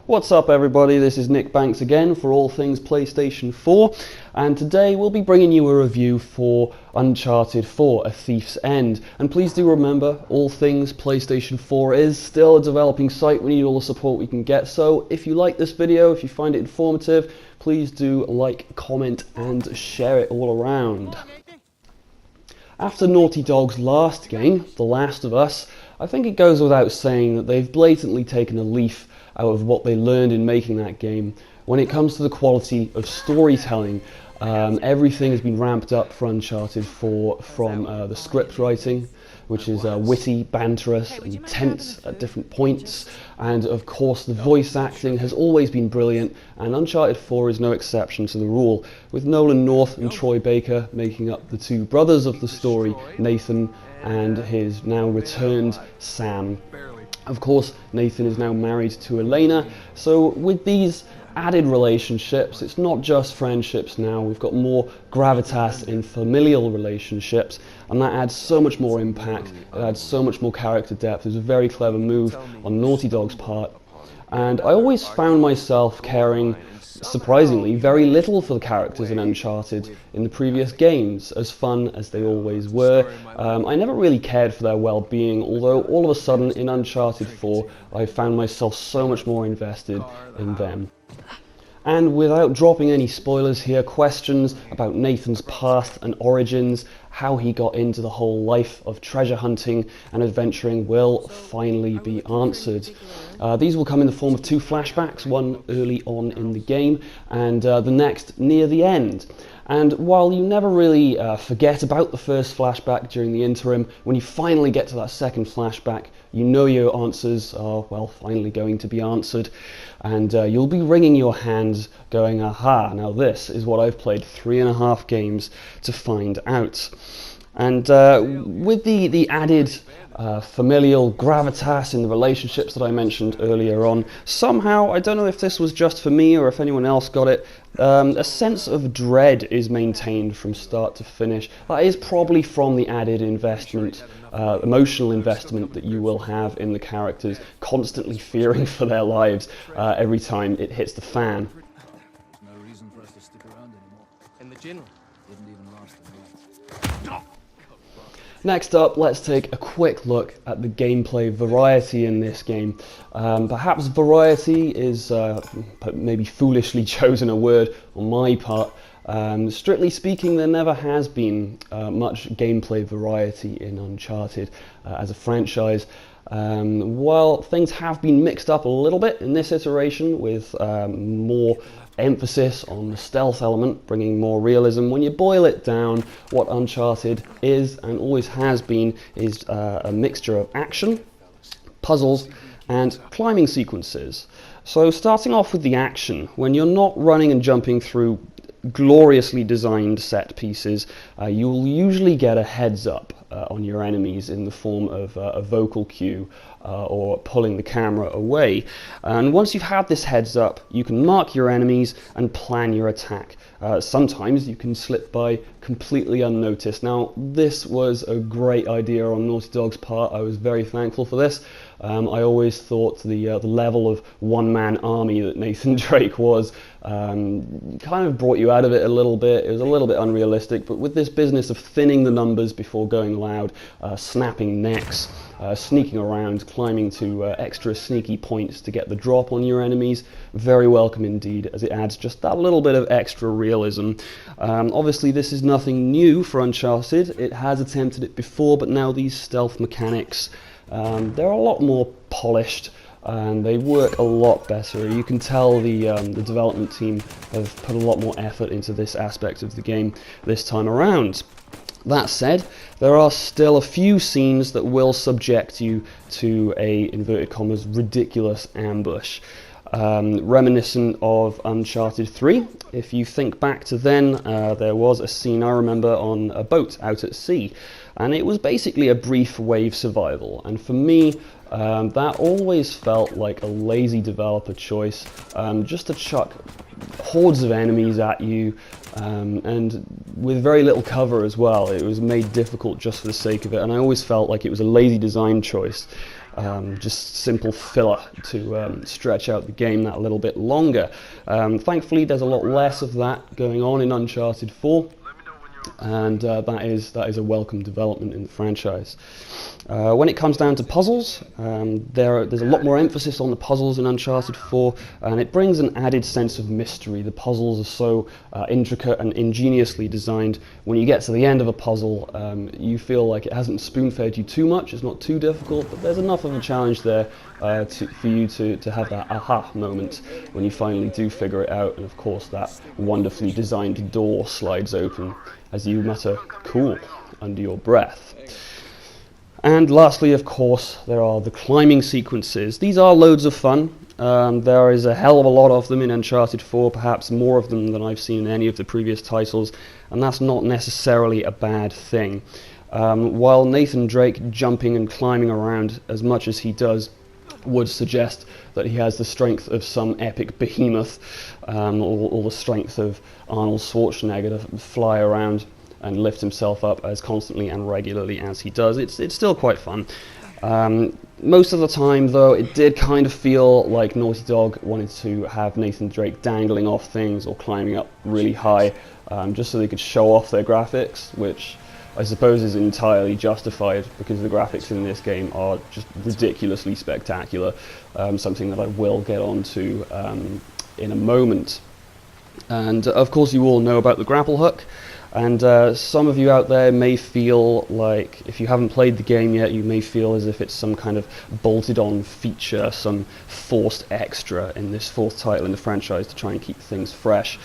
What's up everybody, this is Nick Banks again for All Things PlayStation 4, and today we'll be bringing you a review for Uncharted 4, A Thief's End. And please do remember, All Things PlayStation 4 is still a developing site. We need all the support we can get, so if you like this video, if you find it informative, please do like, comment and share it all around. After Naughty Dog's last game, The Last of Us, I think it goes without saying that they've blatantly taken a leaf out of what they learned in making that game. When it comes to the quality of storytelling, everything has been ramped up for Uncharted 4 from the script writing, which is witty, banterous, and intense at different points, and of course the voice acting has always been brilliant, and Uncharted 4 is no exception to the rule, with Nolan North and Troy Baker making up the two brothers of the story, Nathan and his now returned Sam. Of course, Nathan is now married to Elena, so with these added relationships, it's not just friendships now, we've got more gravitas in familial relationships, and that adds so much more impact, it adds so much more character depth. It was a very clever move on Naughty Dog's part, and I always found myself caring, surprisingly, very little for the characters in Uncharted in the previous games, as fun as they always were. I never really cared for their well-being, although all of a sudden in Uncharted 4 I found myself so much more invested in them. And without dropping any spoilers here, questions about Nathan's past and origins, how he got into the whole life of treasure hunting and adventuring will finally be answered. These will come in the form of two flashbacks, one early on in the game and the next near the end. And while you never really forget about the first flashback during the interim, when you finally get to that second flashback, you know your answers are, well, finally going to be answered. And you'll be wringing your hands going, aha, now this is what I've played 3.5 games to find out. And with the added familial gravitas in the relationships that I mentioned earlier on, somehow, I don't know if this was just for me or if anyone else got it, a sense of dread is maintained from start to finish. That is probably from the added investment, emotional investment that you will have in the characters, constantly fearing for their lives every time it hits the fan. No reason for us to stick around anymore. And the general Didn't even last a month. Next up, let's take a quick look at the gameplay variety in this game. Perhaps variety is maybe foolishly chosen a word on my part. Strictly speaking, there never has been much gameplay variety in Uncharted as a franchise. While things have been mixed up a little bit in this iteration with more emphasis on the stealth element, bringing more realism, when you boil it down, what Uncharted is and always has been is a mixture of action, puzzles, and climbing sequences. So starting off with the action, when you're not running and jumping through gloriously designed set pieces, you'll usually get a heads up on your enemies in the form of a vocal cue or pulling the camera away. And once you've had this heads up, you can mark your enemies and plan your attack. Sometimes you can slip by completely unnoticed. Now, this was a great idea on Naughty Dog's part. I was very thankful for this. I always thought the level of one-man army that Nathan Drake was kind of brought you out of it a little bit. It was a little bit unrealistic, but with this business of thinning the numbers before going loud, snapping necks, sneaking around, climbing to extra sneaky points to get the drop on your enemies, very welcome indeed, as it adds just that little bit of extra realism. Obviously this is nothing new for Uncharted. It has attempted it before, but now these stealth mechanics, they're a lot more polished and they work a lot better. You can tell the development team have put a lot more effort into this aspect of the game this time around. That said, there are still a few scenes that will subject you to a, inverted commas, ridiculous ambush. Reminiscent of Uncharted 3. If you think back to then, there was a scene I remember on a boat out at sea, and it was basically a brief wave survival, and for me that always felt like a lazy developer choice, just to chuck hordes of enemies at you, and with very little cover as well. It was made difficult just for the sake of it, and I always felt like it was a lazy design choice. just simple filler to stretch out the game that little bit longer. Thankfully, there's a lot less of that going on in Uncharted 4. And that is a welcome development in the franchise. When it comes down to puzzles, there's a lot more emphasis on the puzzles in Uncharted 4, and it brings an added sense of mystery. The puzzles are so intricate and ingeniously designed. When you get to the end of a puzzle, you feel like it hasn't spoon-fed you too much. It's not too difficult, but there's enough of a challenge there for you to have that aha moment when you finally do figure it out. And of course, that wonderfully designed door slides open as you mutter "cool" under your breath. And lastly, of course, there are the climbing sequences. These are loads of fun. There is a hell of a lot of them in Uncharted 4, perhaps more of them than I've seen in any of the previous titles, and that's not necessarily a bad thing. While Nathan Drake jumping and climbing around as much as he does would suggest that he has the strength of some epic behemoth, or the strength of Arnold Schwarzenegger to fly around and lift himself up as constantly and regularly as he does. It's still quite fun. Most of the time, though, it did kind of feel like Naughty Dog wanted to have Nathan Drake dangling off things or climbing up really high, just so they could show off their graphics, which I suppose is entirely justified because the graphics in this game are just ridiculously spectacular, something that I will get onto in a moment. And of course you all know about the grapple hook, and some of you out there may feel like, if you haven't played the game yet, you may feel as if it's some kind of bolted on feature, some forced extra in this fourth title in the franchise to try and keep things fresh.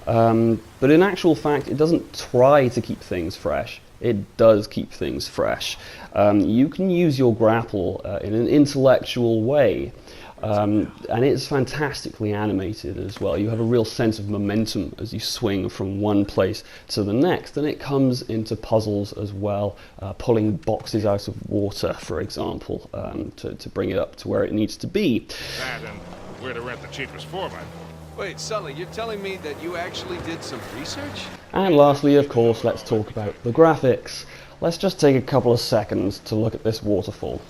But in actual fact, it doesn't try to keep things fresh. It does keep things fresh. You can use your grapple in an intellectual way, and it's fantastically animated as well. You have a real sense of momentum as you swing from one place to the next, and it comes into puzzles as well, pulling boxes out of water, for example, to bring it up to where it needs to be. That and where to rent the cheapest 4x4. Wait, Sully, you're telling me that you actually did some research? And lastly, of course, let's talk about the graphics. Let's just take a couple of seconds to look at this waterfall.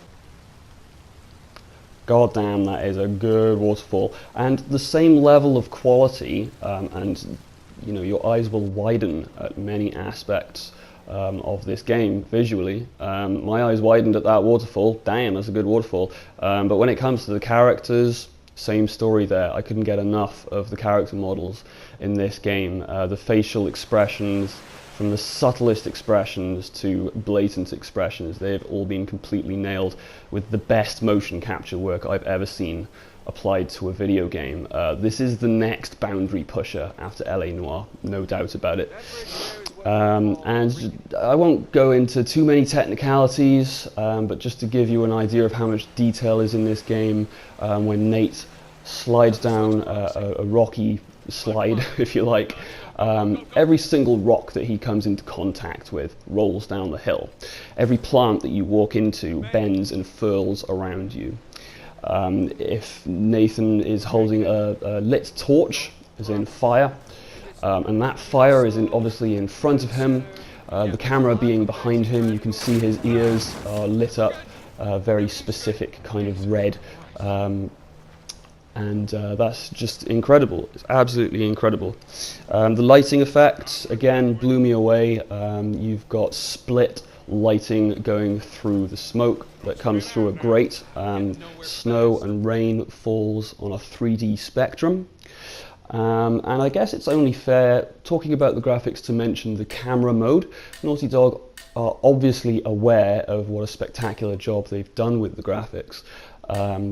God damn, that is a good waterfall. And the same level of quality, and you know, your eyes will widen at many aspects of this game visually. My eyes widened at that waterfall. Damn, that's a good waterfall. But when it comes to the characters, same story there. I couldn't get enough of the character models in this game. The facial expressions, from the subtlest expressions to blatant expressions, they've all been completely nailed with the best motion capture work I've ever seen applied to a video game. This is the next boundary pusher after LA Noire, no doubt about it. And I won't go into too many technicalities, but just to give you an idea of how much detail is in this game, when Nate slides down a rocky slide, if you like, every single rock that he comes into contact with rolls down the hill. Every plant that you walk into bends and furls around you. If Nathan is holding a lit torch, as in fire, and that fire is obviously in front of him, the camera being behind him, you can see his ears are lit up very specific kind of red, and that's just incredible. It's absolutely incredible. The lighting effects, again, blew me away. You've got split lighting going through the smoke that comes through a grate. Snow and rain falls on a 3D spectrum. And I guess it's only fair, talking about the graphics, to mention the camera mode. Naughty Dog are obviously aware of what a spectacular job they've done with the graphics,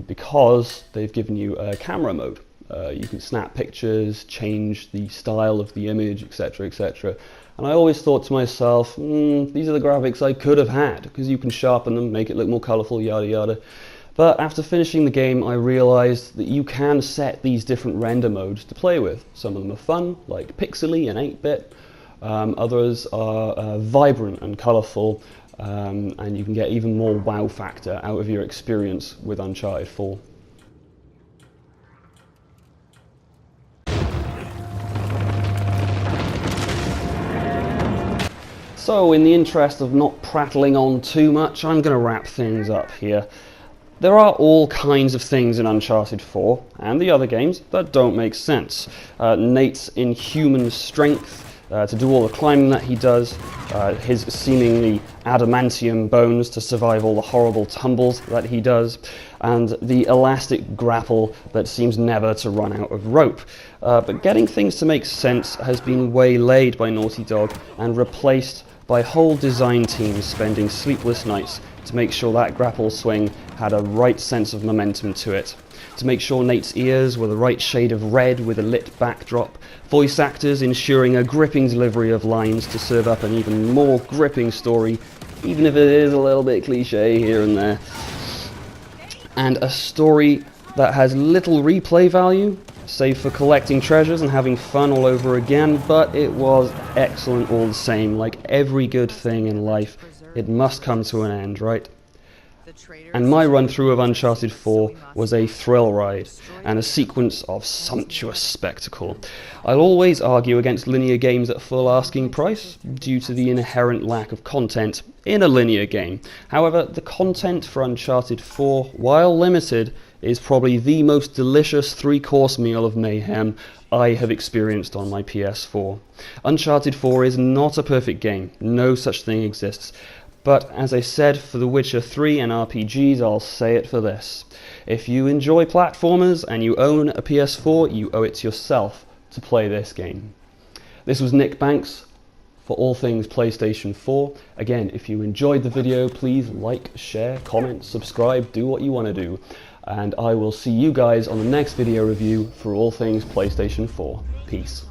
because they've given you a camera mode. You can snap pictures, change the style of the image, etc., etc. And I always thought to myself, these are the graphics I could have had, because you can sharpen them, make it look more colourful, yada yada. But after finishing the game, I realised that you can set these different render modes to play with. Some of them are fun, like pixely and 8-bit. Others are vibrant and colourful, and you can get even more wow factor out of your experience with Uncharted 4. So, in the interest of not prattling on too much, I'm going to wrap things up here. There are all kinds of things in Uncharted 4 and the other games that don't make sense. Nate's inhuman strength to do all the climbing that he does, his seemingly adamantium bones to survive all the horrible tumbles that he does, and the elastic grapple that seems never to run out of rope. But getting things to make sense has been waylaid by Naughty Dog and replaced by whole design teams spending sleepless nights to make sure that grapple swing had a right sense of momentum to it, to make sure Nate's ears were the right shade of red with a lit backdrop, voice actors ensuring a gripping delivery of lines to serve up an even more gripping story, even if it is a little bit cliche here and there, and a story that has little replay value, save for collecting treasures and having fun all over again, but it was excellent all the same. Like every good thing in life, it must come to an end, right? And my run-through of Uncharted 4 was a thrill ride and a sequence of sumptuous spectacle. I'll always argue against linear games at full asking price due to the inherent lack of content in a linear game. However, the content for Uncharted 4, while limited, is probably the most delicious three-course meal of mayhem I have experienced on my PS4. Uncharted 4 is not a perfect game, no such thing exists. But as I said for The Witcher 3 and RPGs, I'll say it for this. If you enjoy platformers and you own a PS4, you owe it to yourself to play this game. This was Nick Banks for all things PlayStation 4. Again, if you enjoyed the video, please like, share, comment, subscribe, do what you want to do. And I will see you guys on the next video review for all things PlayStation 4. Peace.